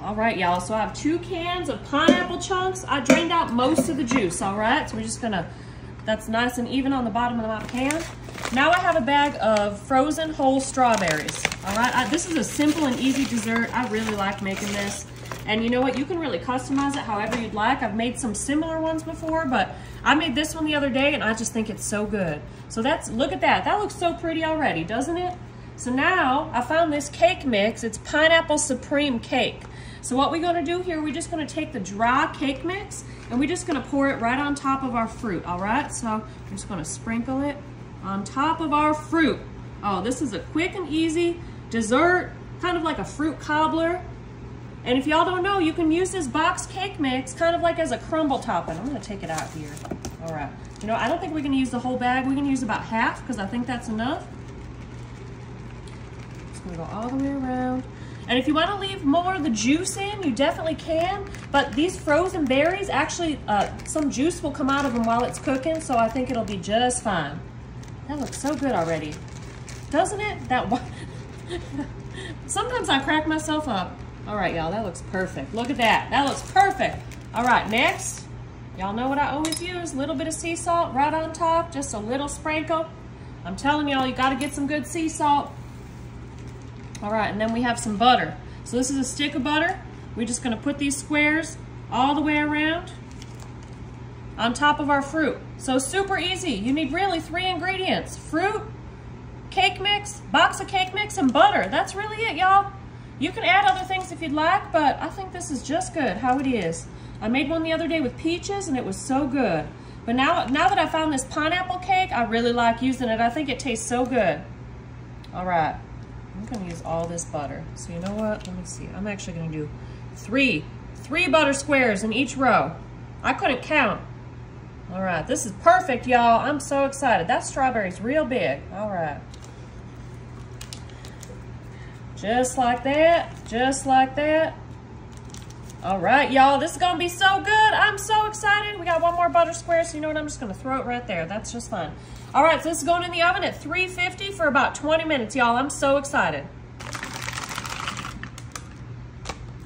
All right, y'all, so I have 2 cans of pineapple chunks. I drained out most of the juice, all right? So we're just gonna, that's nice and even on the bottom of my pan. Now I have a bag of frozen whole strawberries, all right? This is a simple and easy dessert. I really like making this. And you know what? You can really customize it however you'd like. I've made some similar ones before, but I made this one the other day and I just think it's so good. So that's, look at that. That looks so pretty already, doesn't it? So now I found this cake mix. It's pineapple supreme cake. So what we're gonna do here, we're just gonna take the dry cake mix and we're just gonna pour it right on top of our fruit, all right? So I'm just gonna sprinkle it on top of our fruit. Oh, this is a quick and easy dessert, kind of like a fruit cobbler. And if y'all don't know, you can use this box cake mix kind of like as a crumble topping. I'm gonna take it out here. All right. You know, I don't think we can use the whole bag. We can use about half because I think that's enough. Just gonna go all the way around. And if you wanna leave more of the juice in, you definitely can. But these frozen berries, actually, some juice will come out of them while it's cooking, so I think it'll be just fine. That looks so good already. Doesn't it? That one. Sometimes I crack myself up. All right, y'all, that looks perfect. Look at that, that looks perfect. All right, next, y'all know what I always use, a little bit of sea salt right on top, just a little sprinkle. I'm telling y'all, you gotta get some good sea salt. All right, and then we have some butter. So this is a stick of butter. We're just gonna put these squares all the way around on top of our fruit. So super easy. You need really 3 ingredients: fruit, cake mix, box of cake mix, and butter. That's really it, y'all. You can add other things if you'd like, but I think this is just good how it is. I made one the other day with peaches and it was so good. But now that I found this pineapple cake, I really like using it. I think it tastes so good. All right, I'm gonna use all this butter. So you know what, let me see. I'm actually gonna do three butter squares in each row. I couldn't count. All right, this is perfect, y'all. I'm so excited. That strawberry's real big. All right. Just like that, just like that. All right, y'all, this is gonna be so good. I'm so excited. We got one more butter square, so you know what, I'm just gonna throw it right there. That's just fine. All right, so this is going in the oven at 350 for about 20 minutes, y'all. I'm so excited.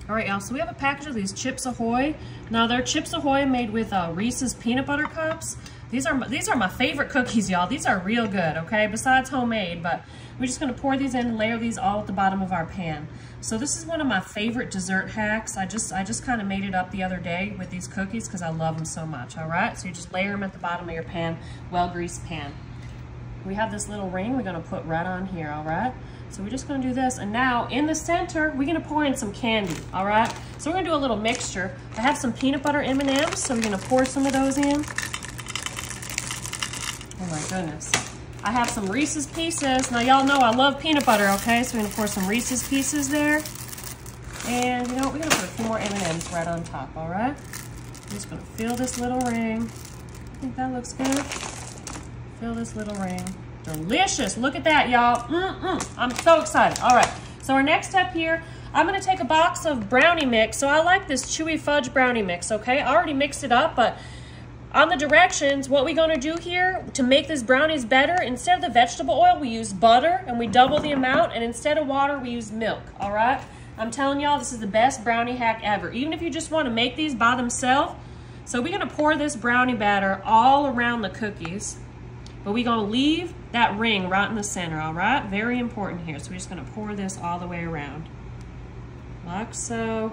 All right, y'all, so we have a package of these Chips Ahoy. Now, they're Chips Ahoy made with Reese's peanut butter cups. These are my favorite cookies, y'all. These are real good, okay, besides homemade, but we're just gonna pour these in and layer these all at the bottom of our pan. So this is one of my favorite dessert hacks. I just kind of made it up the other day with these cookies because I love them so much, all right? So you just layer them at the bottom of your pan, well-greased pan. We have this little ring we're gonna put right on here, all right? So we're just gonna do this, and now in the center, we're gonna pour in some candy, all right? So we're gonna do a little mixture. I have some peanut butter M&Ms, so we're gonna pour some of those in. Oh my goodness. I have some Reese's Pieces. Now y'all know I love peanut butter, okay? So we're gonna pour some Reese's Pieces there. And you know what, we're gonna put a few more M&Ms right on top, all right? I'm just gonna fill this little ring. I think that looks good. Fill this little ring. Delicious, look at that, y'all. I'm so excited. All right, so our next step here, I'm gonna take a box of brownie mix. So I like this chewy fudge brownie mix, okay? I already mixed it up, but on the directions, what we're gonna do here to make these brownies better, instead of the vegetable oil, we use butter and we double the amount, and instead of water, we use milk, all right? I'm telling y'all, this is the best brownie hack ever, even if you just wanna make these by themselves. So we're gonna pour this brownie batter all around the cookies, but we're gonna leave that ring right in the center, all right? Very important here. So we're just gonna pour this all the way around, like so,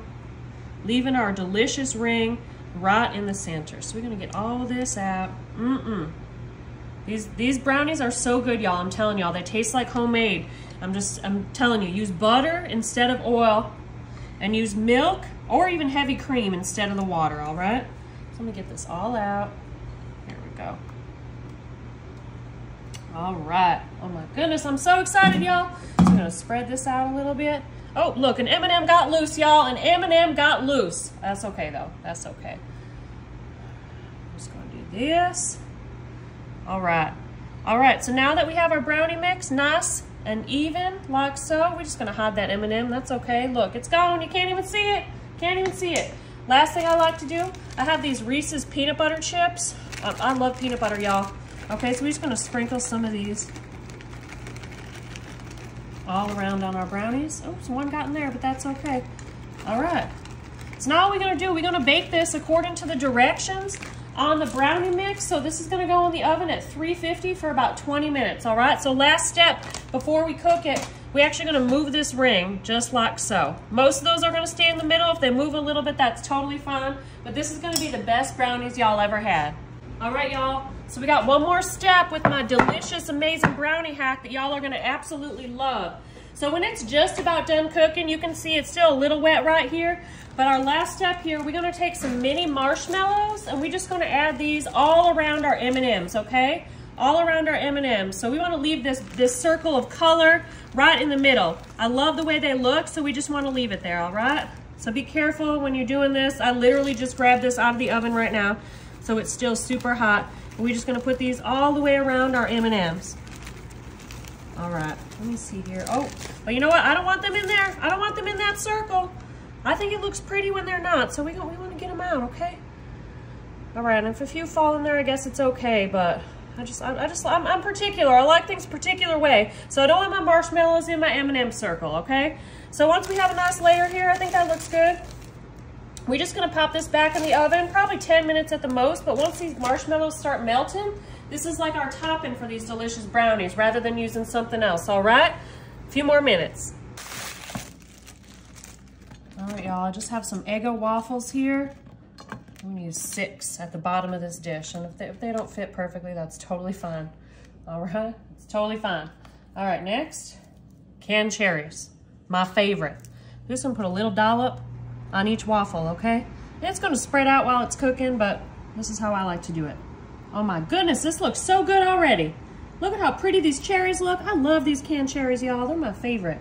leaving our delicious ring right in the center. So we're gonna get all of this out. These brownies are so good, y'all. I'm telling y'all, they taste like homemade. I'm telling you, use butter instead of oil, and use milk or even heavy cream instead of the water, all right? So let me get this all out. Here we go. All right. Oh my goodness, I'm so excited, y'all. So I'm gonna spread this out a little bit. Oh, look, an M&M got loose, y'all. An M&M got loose. That's okay, though. That's okay. I'm just gonna do this. All right. All right, so now that we have our brownie mix nice and even, like so, we're just gonna hide that M&M. That's okay. Look, it's gone. You can't even see it. Can't even see it. Last thing I like to do, I have these Reese's peanut butter chips. I love peanut butter, y'all. Okay, so we're just gonna sprinkle some of these all around on our brownies. Oops, one got in there, but that's okay. All right. So now what we're gonna do, we're gonna bake this according to the directions on the brownie mix. So this is gonna go in the oven at 350 for about 20 minutes, all right? So last step, before we cook it, we're actually gonna move this ring just like so. Most of those are gonna stay in the middle. If they move a little bit, that's totally fine. But this is gonna be the best brownies y'all ever had. All right, y'all. So we got one more step with my delicious, amazing brownie hack that y'all are gonna absolutely love. So when it's just about done cooking, you can see it's still a little wet right here. But our last step here, we're gonna take some mini marshmallows and we're just gonna add these all around our M&Ms, okay? All around our M&Ms. So we wanna leave this circle of color right in the middle. I love the way they look, so we just wanna leave it there, all right? So be careful when you're doing this. I literally just grabbed this out of the oven right now, so it's still super hot. And we're just gonna put these all the way around our M&Ms. All right, let me see here. Oh, but you know what? I don't want them in there. I don't want them in that circle. I think it looks pretty when they're not, so we want to get them out, okay? All right, and if a few fall in there, I guess it's okay, but I'm particular. I like things a particular way, so I don't want my marshmallows in my M&M circle, okay? So once we have a nice layer here, I think that looks good. We're just gonna pop this back in the oven, probably 10 minutes at the most, but once these marshmallows start melting, this is like our topping for these delicious brownies rather than using something else, all right? A few more minutes. All right, y'all, I just have some Eggo waffles here. I'm gonna use 6 at the bottom of this dish, and if they don't fit perfectly, that's totally fine. All right, it's totally fine. All right, next, canned cherries, my favorite. I'm just gonna put a little dollop on each waffle, okay? And it's gonna spread out while it's cooking, but this is how I like to do it. Oh my goodness, this looks so good already. Look at how pretty these cherries look. I love these canned cherries, y'all. They're my favorite.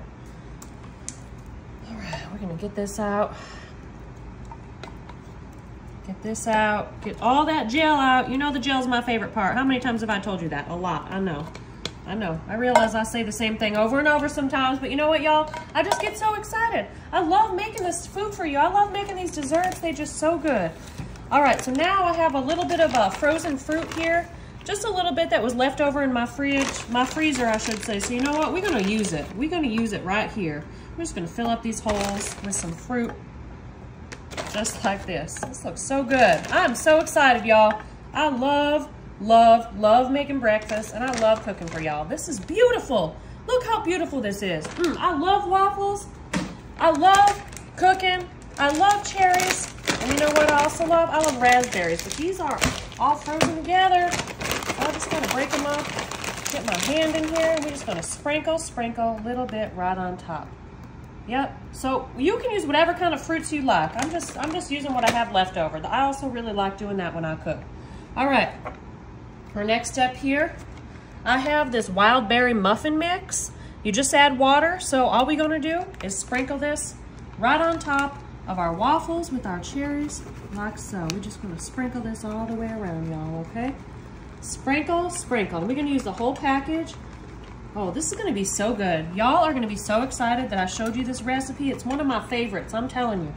All right, we're gonna get this out. Get this out. Get all that gel out. You know the gel's my favorite part. How many times have I told you that? A lot, I know. I know. I realize I say the same thing over and over sometimes, but you know what, y'all? I just get so excited. I love making this food for you. I love making these desserts. They're just so good. All right, so now I have a little bit of frozen fruit here. Just a little bit that was left over in my freezer, I should say. So you know what? We're gonna use it. We're gonna use it right here. We're just gonna fill up these holes with some fruit, just like this. This looks so good. I'm so excited, y'all. I love, love, love making breakfast, and I love cooking for y'all. This is beautiful. Look how beautiful this is. I love waffles. I love cooking. I love cherries. And you know what I also love? I love raspberries, but these are all frozen together. I just gotta break them up, get my hand in here, and we're just gonna sprinkle a little bit right on top. Yep, so you can use whatever kind of fruits you like. I'm just using what I have left over. I also really like doing that when I cook. All right, our next step here, I have this wild berry muffin mix. You just add water, so all we're gonna do is sprinkle this right on top of our waffles with our cherries, like so. We're just gonna sprinkle this all the way around, y'all, okay? Sprinkle, sprinkle. We're gonna use the whole package. Oh, this is gonna be so good. Y'all are gonna be so excited that I showed you this recipe. It's one of my favorites, I'm telling you.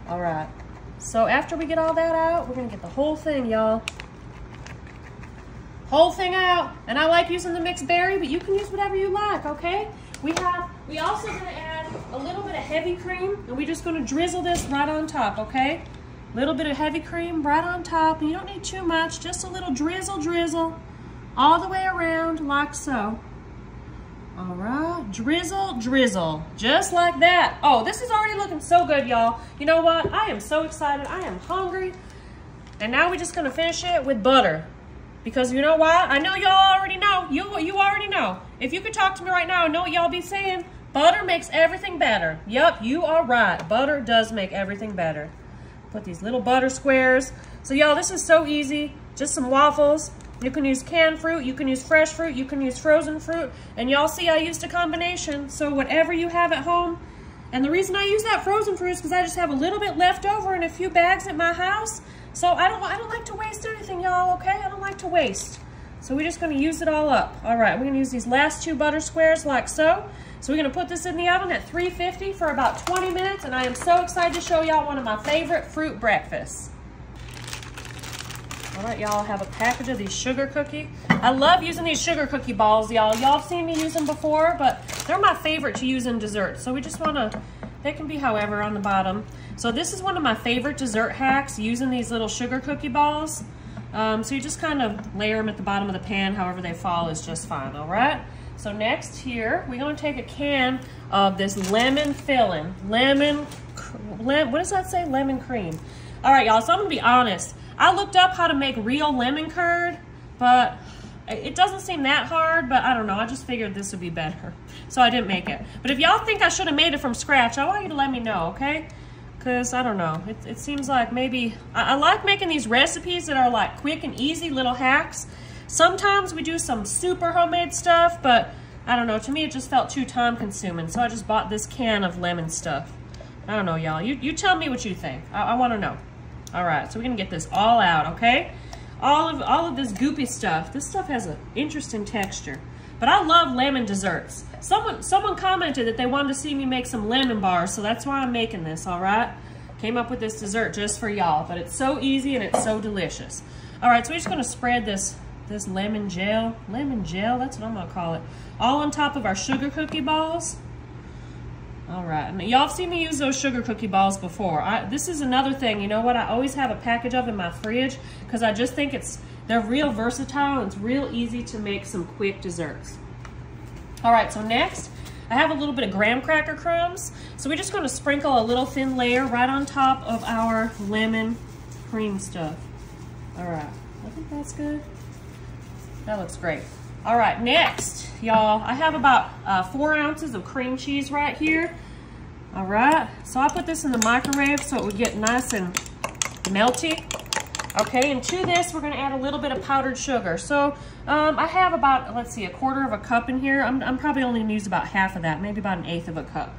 All right, so after we get all that out, we're gonna get the whole thing, y'all. Whole thing out. And I like using the mixed berry, but you can use whatever you like, okay? We also gonna add a little bit of heavy cream, and we're just gonna drizzle this right on top, okay? Little bit of heavy cream right on top, and you don't need too much, just a little drizzle, all the way around like so. All right, drizzle, just like that. Oh, this is already looking so good, y'all. You know what? I am so excited, I am hungry. And now we're just gonna finish it with butter. Because you know why? I know y'all already know. You already know. If you could talk to me right now, I know what y'all be saying. Butter makes everything better. Yep, you are right. Butter does make everything better. Put these little butter squares. So y'all, this is so easy. Just some waffles. You can use canned fruit, you can use fresh fruit, you can use frozen fruit. And y'all see I used a combination. So whatever you have at home. And the reason I use that frozen fruit is because I just have a little bit left over in a few bags at my house. So I don't like to waste anything, y'all, okay? I don't like to waste. So we're just gonna use it all up. All right, we're gonna use these last 2 butter squares like so. So we're gonna put this in the oven at 350 for about 20 minutes, and I am so excited to show y'all one of my favorite fruit breakfasts. All right, y'all, have a package of these sugar cookie. I love using these sugar cookie balls, y'all. Y'all have seen me use them before, but they're my favorite to use in dessert. So we just wanna They can be however on the bottom. So this is one of my favorite dessert hacks, using these little sugar cookie balls. So you just kind of layer them at the bottom of the pan, however they fall is just fine, all right? So next here, we're gonna take a can of this lemon filling. What does that say? Lemon cream. All right, y'all, so I'm gonna be honest. I looked up how to make real lemon curd, but it doesn't seem that hard, but I don't know. I just figured this would be better, so I didn't make it. But if y'all think I should have made it from scratch, I want you to let me know, okay? Because I don't know. It seems like maybe, I like making these recipes that are like quick and easy little hacks. Sometimes we do some super homemade stuff, but I don't know. To me, it just felt too time consuming, so I just bought this can of lemon stuff. I don't know, y'all. You tell me what you think. I want to know. All right, so we're gonna get this all out, okay? All of this goopy stuff. This stuff has an interesting texture, but I love lemon desserts. Someone commented that they wanted to see me make some lemon bars, so that's why I'm making this. All right, came up with this dessert just for y'all, but it's so easy and it's so delicious. All right, so we're just gonna spread this lemon gel, that's what I'm gonna call it, all on top of our sugar cookie balls. All right, y'all have seen me use those sugar cookie balls before. This is another thing, you know what, I always have a package of in my fridge because I just think they're real versatile and it's real easy to make some quick desserts. All right, so next, I have a little bit of graham cracker crumbs. So we're just gonna sprinkle a little thin layer right on top of our lemon cream stuff. All right, I think that's good. That looks great. All right, next, y'all, I have about 4 ounces of cream cheese right here. All right, so I put this in the microwave so it would get nice and melty. Okay, and to this, we're gonna add a little bit of powdered sugar. So I have about, let's see, 1/4 cup in here. I'm probably only gonna use about half of that, maybe about 1/8 cup.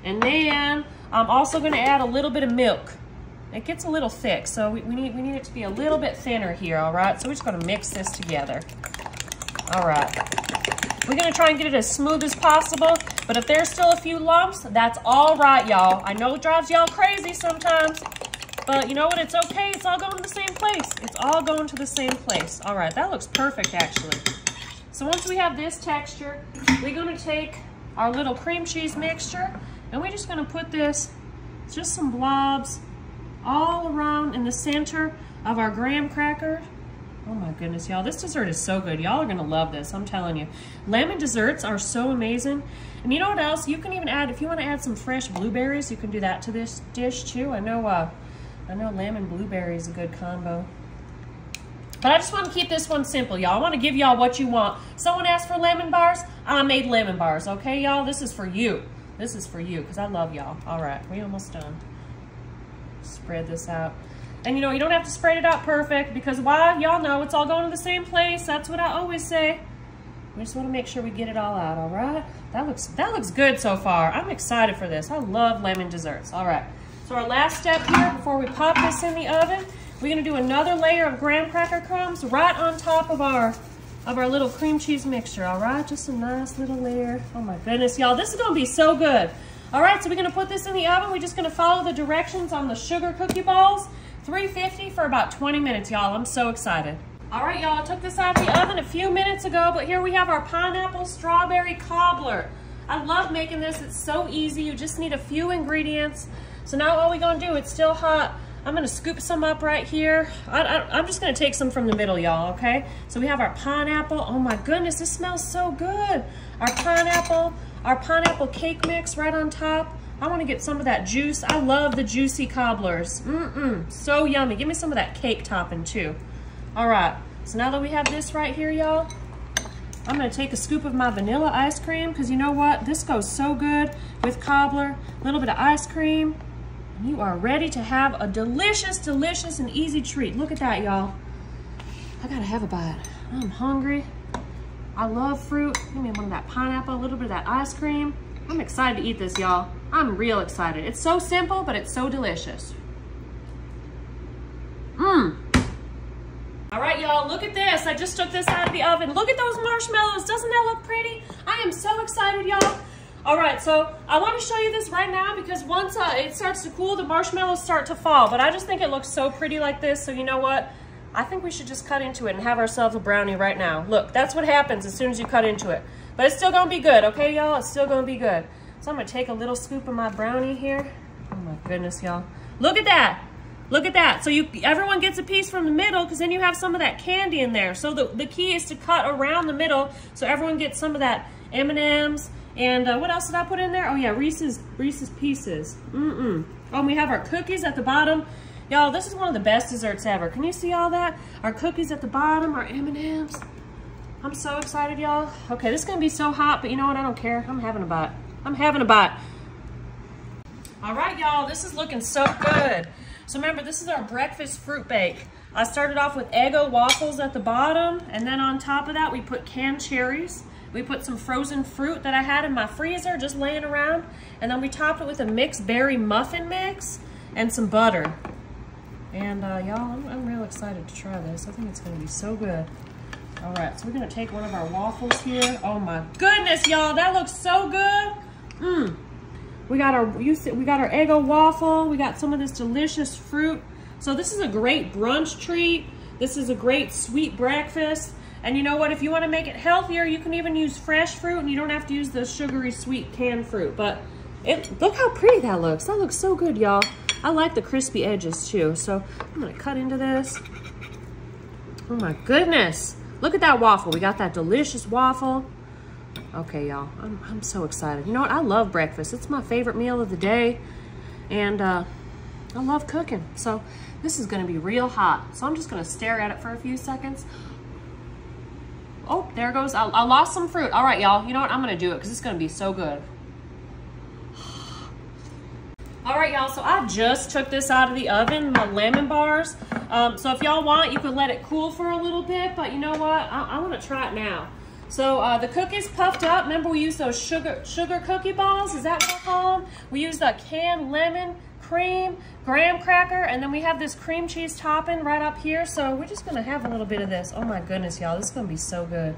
And then I'm also gonna add a little bit of milk. It gets a little thick, so we need it to be a little bit thinner here, all right? So we're just gonna mix this together. All right. We're gonna try and get it as smooth as possible, but if there's still a few lumps, that's all right, y'all. I know it drives y'all crazy sometimes, but you know what, it's okay. It's all going to the same place. It's all going to the same place. All right, that looks perfect, actually. So once we have this texture, we're gonna take our little cream cheese mixture, and we're just gonna put this, just some blobs, all around in the center of our graham cracker. Oh my goodness, y'all, this dessert is so good. Y'all are gonna love this, I'm telling you. Lemon desserts are so amazing. And you know what else? You can even add, if you wanna add some fresh blueberries, you can do that to this dish too. I know lemon blueberry is a good combo. But I just wanna keep this one simple, y'all. I wanna give y'all what you want. Someone asked for lemon bars, I made lemon bars, okay, y'all? This is for you. This is for you, because I love y'all. All right, we're almost done. Spread this out. And you know, you don't have to spread it out perfect because why? Y'all know it's all going to the same place. That's what I always say. We just want to make sure we get it all out, all right? That looks good so far. I'm excited for this. I love lemon desserts. All right, so our last step here before we pop this in the oven, we're gonna do another layer of graham cracker crumbs right on top of our little cream cheese mixture, all right? Just a nice little layer. Oh my goodness, y'all, this is gonna be so good. All right, so we're gonna put this in the oven. We're just gonna follow the directions on the sugar cookie balls. 350 for about 20 minutes, y'all. I'm so excited. All right, y'all, I took this out of the oven a few minutes ago, but here we have our pineapple strawberry cobbler. I love making this. It's so easy. You just need a few ingredients. So now all we're gonna do, it's still hot. I'm gonna scoop some up right here. I'm just gonna take some from the middle, y'all, okay? So we have our pineapple. Oh my goodness, this smells so good. Our pineapple cake mix right on top. I wanna get some of that juice. I love the juicy cobblers. So yummy. Give me some of that cake topping too. All right, so now that we have this right here, y'all, I'm gonna take a scoop of my vanilla ice cream because you know what? This goes so good with cobbler, a little bit of ice cream. You are ready to have a delicious, delicious and easy treat. Look at that, y'all. I gotta have a bite. I'm hungry. I love fruit. Give me one of that pineapple, a little bit of that ice cream. I'm excited to eat this, y'all. I'm real excited. It's so simple, but it's so delicious. All right, y'all, look at this. I just took this out of the oven. Look at those marshmallows. Doesn't that look pretty? I am so excited, y'all. All right, so I want to show you this right now because once it starts to cool, the marshmallows start to fall. But I just think it looks so pretty like this. So you know what? I think we should just cut into it and have ourselves a brownie right now. Look, that's what happens as soon as you cut into it. But it's still gonna be good, okay, y'all? It's still gonna be good. So So I'm gonna take a little scoop of my brownie here. Oh my goodness, y'all. Look at that. Look at that. So everyone gets a piece from the middle because then you have some of that candy in there. So the key is to cut around the middle so everyone gets some of that M&Ms. And what else did I put in there? Oh yeah, Reese's Pieces. Oh, and we have our cookies at the bottom. Y'all, this is one of the best desserts ever. Can you see all that? Our cookies at the bottom, our M&Ms. I'm so excited, y'all. Okay, this is gonna be so hot, but you know what? I don't care. I'm having a bite. I'm having a bite. All right, y'all, this is looking so good. So remember, this is our breakfast fruit bake. I started off with Eggo waffles at the bottom, and then on top of that, we put canned cherries. We put some frozen fruit that I had in my freezer just laying around, and then we topped it with a mixed berry muffin mix and some butter. And y'all, I'm real excited to try this. I think it's gonna be so good. All right, so we're gonna take one of our waffles here. Oh my goodness, y'all, that looks so good. We got our Eggo waffle. We got some of this delicious fruit. So this is a great brunch treat. This is a great sweet breakfast. And you know what? If you want to make it healthier, you can even use fresh fruit, and you don't have to use the sugary sweet canned fruit. But look how pretty that looks. That looks so good, y'all. I like the crispy edges too. So I'm gonna cut into this. Oh my goodness. Look at that waffle. We got that delicious waffle. Okay, y'all, I'm so excited. You know what? I love breakfast. It's my favorite meal of the day, and I love cooking. So this is gonna be real hot. So I'm just gonna stare at it for a few seconds. Oh, there goes, I lost some fruit. All right, y'all, you know what? I'm gonna do it because it's gonna be so good. All right, y'all, so I just took this out of the oven, my lemon bars. So if y'all want, you could let it cool for a little bit, but you know what? I wanna try it now. So the cookies puffed up. Remember, we used those sugar cookie balls. Is that what I call them? We used a canned lemon, cream, graham cracker, and then we have this cream cheese topping right up here. So we're just gonna have a little bit of this. Oh my goodness, y'all, this is gonna be so good.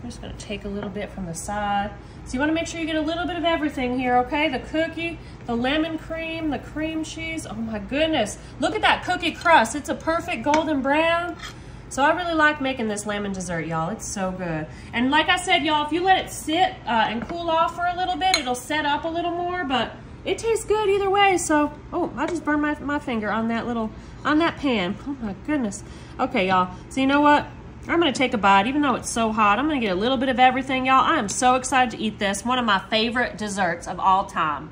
I'm just gonna take a little bit from the side. So you wanna make sure you get a little bit of everything here, okay? The cookie, the lemon cream, the cream cheese. Oh my goodness. Look at that cookie crust. It's a perfect golden brown. So I really like making this lemon dessert, y'all. It's so good. And like I said, y'all, if you let it sit and cool off for a little bit, it'll set up a little more, but it tastes good either way. So, oh, I just burned my finger on that pan. Oh my goodness. Okay, y'all. So you know what? I'm gonna take a bite, even though it's so hot. I'm gonna get a little bit of everything, y'all. I am so excited to eat this. One of my favorite desserts of all time.